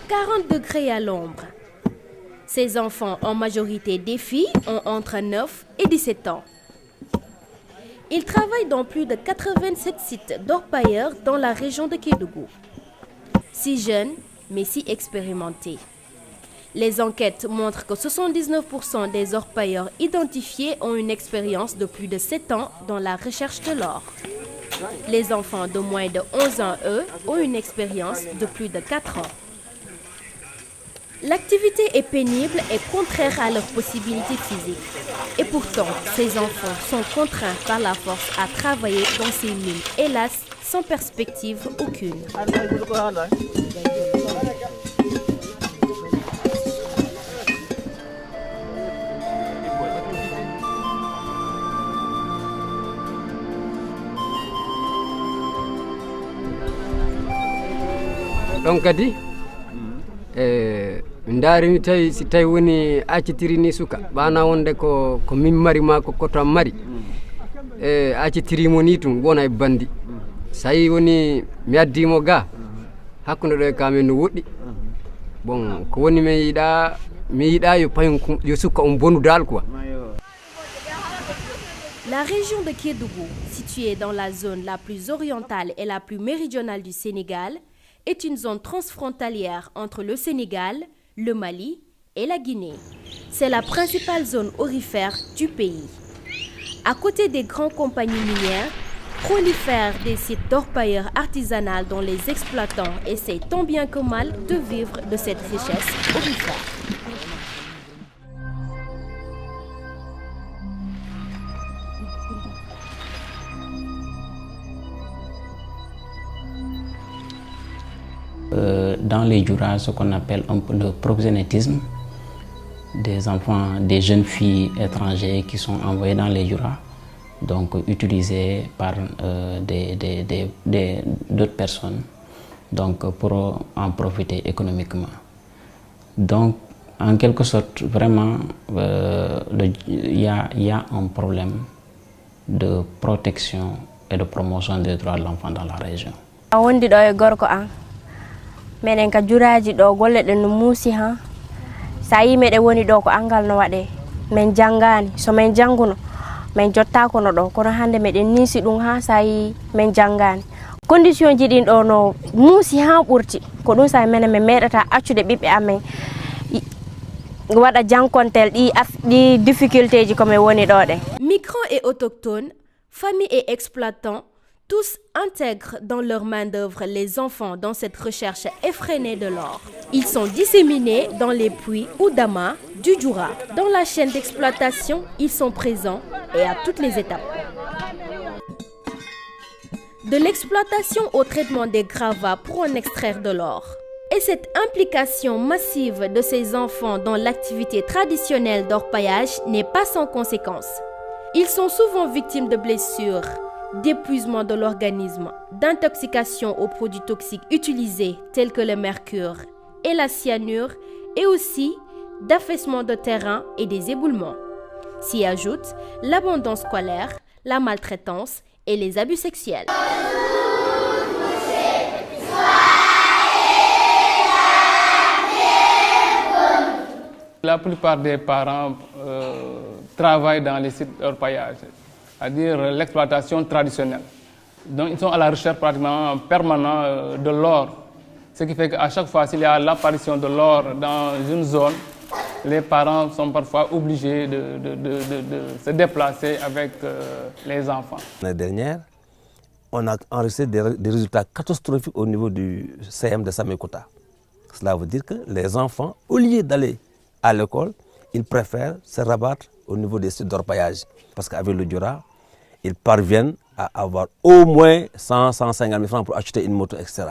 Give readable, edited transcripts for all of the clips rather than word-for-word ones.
40 degrés à l'ombre. Ces enfants, en majorité des filles, ont entre 9 et 17 ans. Ils travaillent dans plus de 87 sites d'orpailleurs dans la région de Kédougou. Si jeunes, mais si expérimentés. Les enquêtes montrent que 79% des orpailleurs identifiés ont une expérience de plus de 7 ans dans la recherche de l'or. Les enfants de moins de 11 ans, eux, ont une expérience de plus de 4 ans. L'activité est pénible et contraire à leurs possibilités physiques. Et pourtant, ces enfants sont contraints par la force à travailler dans ces mines, hélas, sans perspective aucune. Donc kadi ndaarimi tawi si tawi woni accitiri ni suka ɓana wonde ko min mari ma ko koto mari accitirimo ni tun wona e bandi sayi woni mi addimo ga hakkude ɗo e kamen no woɗɗi bon ko woni mi yiɗa yo payum yo sukka bonu dal quoi. La région de Kédougou, située dans la zone la plus orientale et la plus méridionale du Sénégal, est une zone transfrontalière entre le Sénégal, le Mali et la Guinée. C'est la principale zone aurifère du pays. À côté des grandes compagnies minières, prolifèrent des sites d'orpailleurs artisanaux dont les exploitants essaient tant bien que mal de vivre de cette richesse aurifère. Dans les Djoura, ce qu'on appelle un peu le proxénétisme, des enfants, des jeunes filles étrangères qui sont envoyées dans les Djoura, donc utilisées par d'autres personnes, donc pour en profiter économiquement. Donc, en quelque sorte, vraiment, il y a un problème de protection et de promotion des droits de l'enfant dans la région. Menen ka juraji ɗo golle ɗen no muusi ha sa yi meɗen woni ɗo ko angal no waɗe men jangani so men janguno men jottako no ɗo kono hande meɗen nisi ɗum ha sa yi men jangani condition ji ɗin ɗo no muusi ha ɓurti ko ɗum sa menen min meɗata accude ɓiɓɓe amen waɗa jankontel ɗi difficulté ji komin woni ɗo ɗe. Migrants et autochtones, familles et exploitants, tous intègrent dans leur main-d'œuvre les enfants dans cette recherche effrénée de l'or. Ils sont disséminés dans les puits ou damas du Djoura. Dans la chaîne d'exploitation, ils sont présents et à toutes les étapes. De l'exploitation au traitement des gravats pour en extraire de l'or. Et cette implication massive de ces enfants dans l'activité traditionnelle d'orpaillage n'est pas sans conséquences. Ils sont souvent victimes de blessures, d'épuisement de l'organisme, d'intoxication aux produits toxiques utilisés tels que le mercure et la cyanure et aussi d'affaissement de terrain et des éboulements. S'y ajoutent l'abandon scolaire, la maltraitance et les abus sexuels. La plupart des parents travaillent dans les sites d'orpaillage, c'est-à-dire l'exploitation traditionnelle. Donc ils sont à la recherche pratiquement permanente de l'or. Ce qui fait qu'à chaque fois s'il y a l'apparition de l'or dans une zone, les parents sont parfois obligés de se déplacer avec les enfants. L'année dernière, on a enregistré des résultats catastrophiques au niveau du CM de Samekota. Cela veut dire que les enfants, au lieu d'aller à l'école, ils préfèrent se rabattre au niveau des sites d'orpaillage. Parce qu'avec le Djoura, ils parviennent à avoir au moins 100-150 000 francs pour acheter une moto, etc.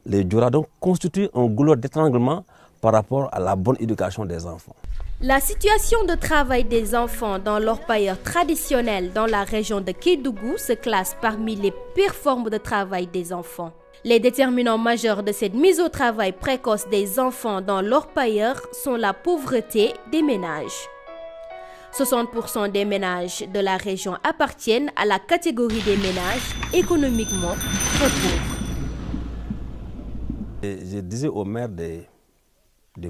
Les Djoura donc constituent un goulot d'étranglement par rapport à la bonne éducation des enfants. La situation de travail des enfants dans l'orpailleur traditionnel dans la région de Kédougou se classe parmi les pires formes de travail des enfants. Les déterminants majeurs de cette mise au travail précoce des enfants dans l'orpailleur sont la pauvreté des ménages. 60% des ménages de la région appartiennent à la catégorie des ménages économiquement très pauvres. Et je disais aux maires des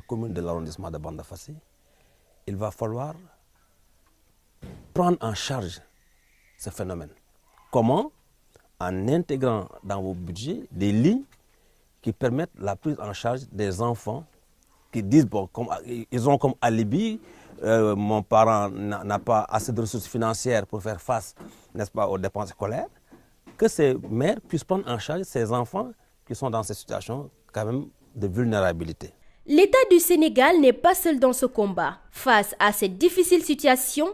communes de l'arrondissement de Bandafassi, il va falloir prendre en charge ce phénomène. Comment? En intégrant dans vos budgets des lignes qui permettent la prise en charge des enfants qui disent, bon, ils ont comme alibi, mon parent n'a pas assez de ressources financières pour faire face, n'est-ce pas, aux dépenses scolaires, que ces mères puissent prendre en charge ces enfants qui sont dans cette situation quand même de vulnérabilité. L'État du Sénégal n'est pas seul dans ce combat. Face à cette difficile situation,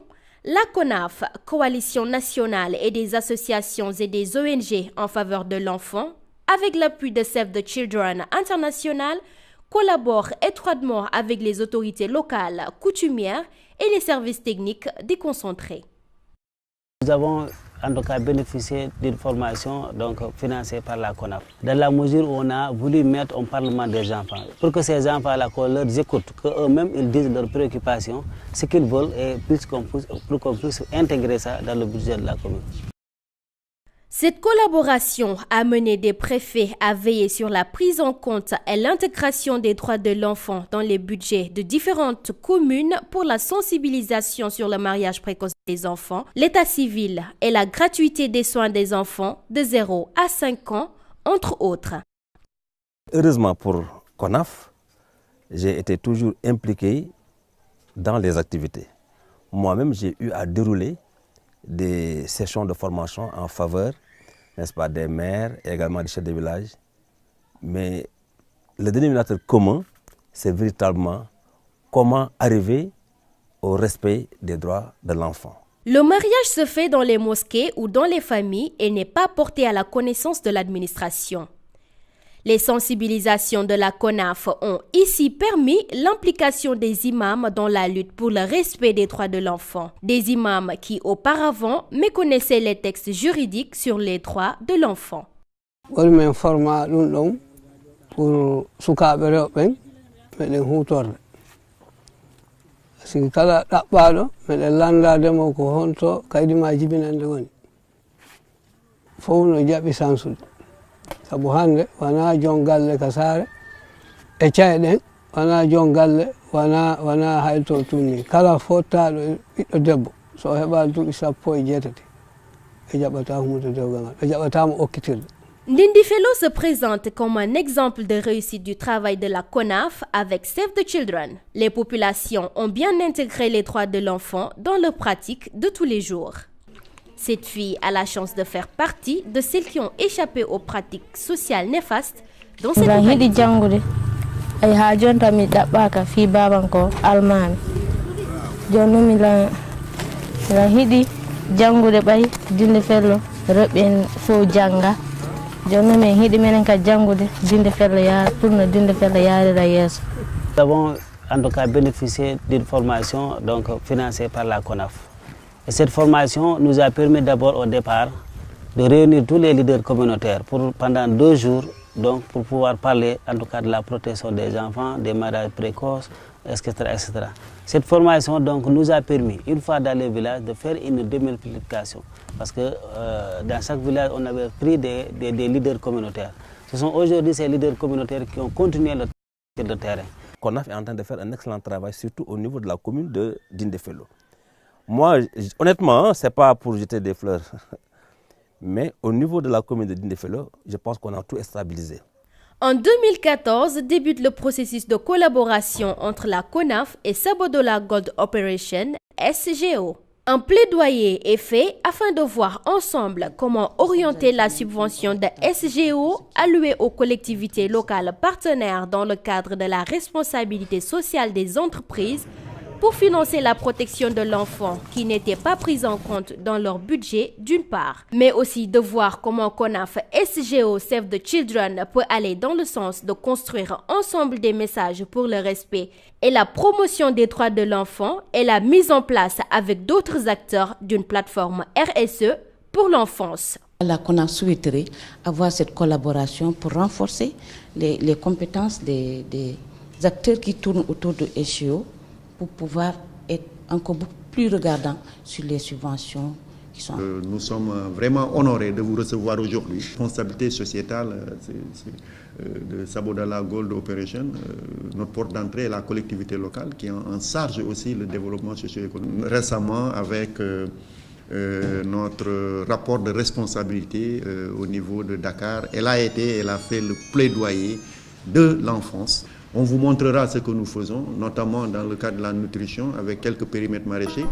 la CONAF, Coalition nationale et des associations et des ONG en faveur de l'enfant, avec l'appui de Save the Children International, collabore étroitement avec les autorités locales, coutumières et les services techniques déconcentrés. Nous avons en tout cas bénéficié d'une formation donc, financée par la CONAF. Dans la mesure où on a voulu mettre un parlement des enfants, pour que ces enfants-là, qu'on leur écoute, qu'eux-mêmes ils disent leurs préoccupations, ce qu'ils veulent, et pour qu'on puisse intégrer ça dans le budget de la commune. Cette collaboration a mené des préfets à veiller sur la prise en compte et l'intégration des droits de l'enfant dans les budgets de différentes communes pour la sensibilisation sur le mariage précoce des enfants, l'état civil et la gratuité des soins des enfants de 0 à 5 ans, entre autres. Heureusement pour CONAF, j'ai été toujours impliqué dans les activités. Moi-même, j'ai eu à dérouler des sessions de formation en faveur, n'est-ce pas, des maires et également des chefs de village. Mais le dénominateur commun, c'est véritablement comment arriver au respect des droits de l'enfant. Le mariage se fait dans les mosquées ou dans les familles et n'est pas porté à la connaissance de l'administration. Les sensibilisations de la CONAF ont ici permis l'implication des imams dans la lutte pour le respect des droits de l'enfant. Des imams qui auparavant méconnaissaient les textes juridiques sur les droits de l'enfant. Sabu hande wana jon galle kasare e cayɗen wana jon galle wana hayto tunni kala fottaɗo ɓiɗɗo debbo so heɓa duuɓi 17 e jaɓata humude dewgal ngal e jaɓatamo okkitirde. Ndindi Fellow se présente comme un exemple de réussite du travail de la CONAF avec Save the Children. Les populations ont bien intégré les droits de l'enfant dans leur pratique de tous les jours. Cette fille a la chance de faire partie de celles qui ont échappé aux pratiques sociales néfastes dans cette localité. Ay ha jonta mi dabbaka fi babanko almami jonno mi la hidi jangude bay dinde fello reben fo janga jonno mi hidi menen ka jangude dinde fello ya pour no dinde fello yaarira yeso. Nous avons en tout cas bénéficié d'une formation donc financée par la CONAF. Et cette formation nous a permis d'abord au départ de réunir tous les leaders communautaires pendant 2 jours, donc pour pouvoir parler en tout cas de la protection des enfants, des mariages précoces, etc., etc. Cette formation donc nous a permis, une fois dans les villages, de faire une démultiplication. Parce que dans chaque village, on avait pris des leaders communautaires. Ce sont aujourd'hui ces leaders communautaires qui ont continué le terrain. CONAF est en train de faire un excellent travail, surtout au niveau de la commune de Dindéfelo. Moi, honnêtement, ce n'est pas pour jeter des fleurs, mais au niveau de la commune de Dindéfelo, je pense qu'on a tout stabilisé. En 2014 débute le processus de collaboration entre la CONAF et Sabodola Gold Operation, SGO. Un plaidoyer est fait afin de voir ensemble comment orienter la subvention de SGO allouée aux collectivités locales partenaires dans le cadre de la responsabilité sociale des entreprises pour financer la protection de l'enfant qui n'était pas prise en compte dans leur budget d'une part, mais aussi de voir comment CONAF SGO Save the Children peut aller dans le sens de construire ensemble des messages pour le respect et la promotion des droits de l'enfant et la mise en place avec d'autres acteurs d'une plateforme RSE pour l'enfance. La CONAF souhaiterait avoir cette collaboration pour renforcer les compétences des acteurs qui tournent autour de SGO pour pouvoir être encore plus regardant sur les subventions qui sont... Nous sommes vraiment honorés de vous recevoir aujourd'hui. Responsabilité sociétale de Sabodala Gold Operation, notre porte d'entrée est la collectivité locale qui a en charge aussi le développement socio-économique. Récemment, avec notre rapport de responsabilité au niveau de Dakar, elle a fait le plaidoyer de l'enfance. On vous montrera ce que nous faisons, notamment dans le cadre de la nutrition, avec quelques périmètres maraîchers.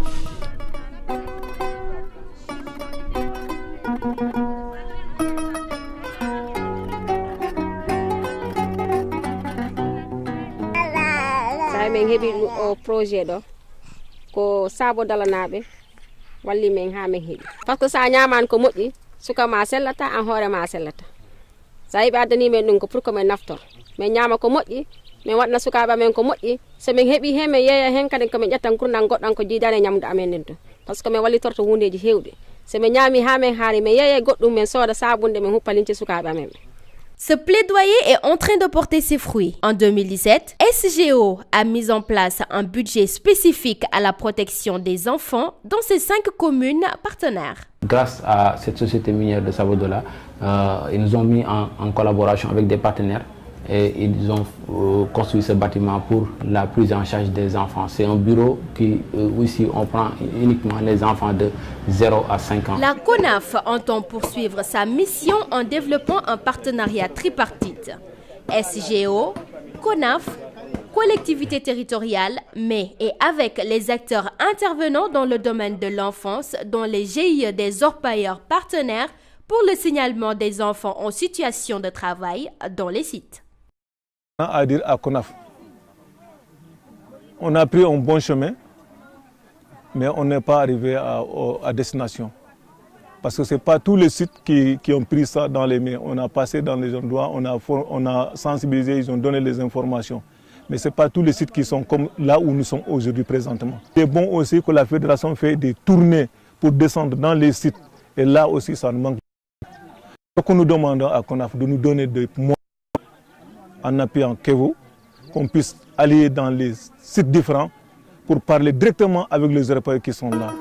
min heɓi o projet ɗo ko Sabodala naɓe walli min ha min heɓi par ce que sa ñamani ko moƴƴi suka ma sellata an hoore ma sellata sa yiɓe addani men ɗum ko pour que min naftor min ñama ko moƴƴi min waɗna sukaɓe amen ko moƴƴi so min heeɓi hen min yeeya hen kadi komin ƴettan gurdam goɗɗam ko jiidani ñamdu amen nden to par ce que min wallitorto hundeji hewɗi so min ñami ha min haari min yeeya goɗɗum min sooda sabunde min huppa linci sukaɓe amen. Ce plaidoyer est en train de porter ses fruits. En 2017, SGO a mis en place un budget spécifique à la protection des enfants dans ces 5 communes partenaires. Grâce à cette société minière de Sabodala, ils nous ont mis en collaboration avec des partenaires et ils ont construit ce bâtiment pour la prise en charge des enfants. C'est un bureau qui, ici, on prend uniquement les enfants de 0 à 5 ans. La CONAF entend poursuivre sa mission en développant un partenariat tripartite. SGO, CONAF, collectivité territoriale, mais et avec les acteurs intervenant dans le domaine de l'enfance, dont les GIE des orpailleurs partenaires pour le signalement des enfants en situation de travail dans les sites. À dire à CONAF, on a pris un bon chemin, mais on n'est pas arrivé à destination. Parce que ce n'est pas tous les sites qui ont pris ça dans les mains. On a passé dans les endroits, on a sensibilisé, ils ont donné les informations. Mais ce n'est pas tous les sites qui sont comme là où nous sommes aujourd'hui présentement. C'est bon aussi que la fédération fait des tournées pour descendre dans les sites. Et là aussi, ça nous manque. Ce que nous demandons à CONAF de nous donner des moyens en appuyant Kevo, qu'on puisse aller dans les sites différents pour parler directement avec les Européens qui sont là.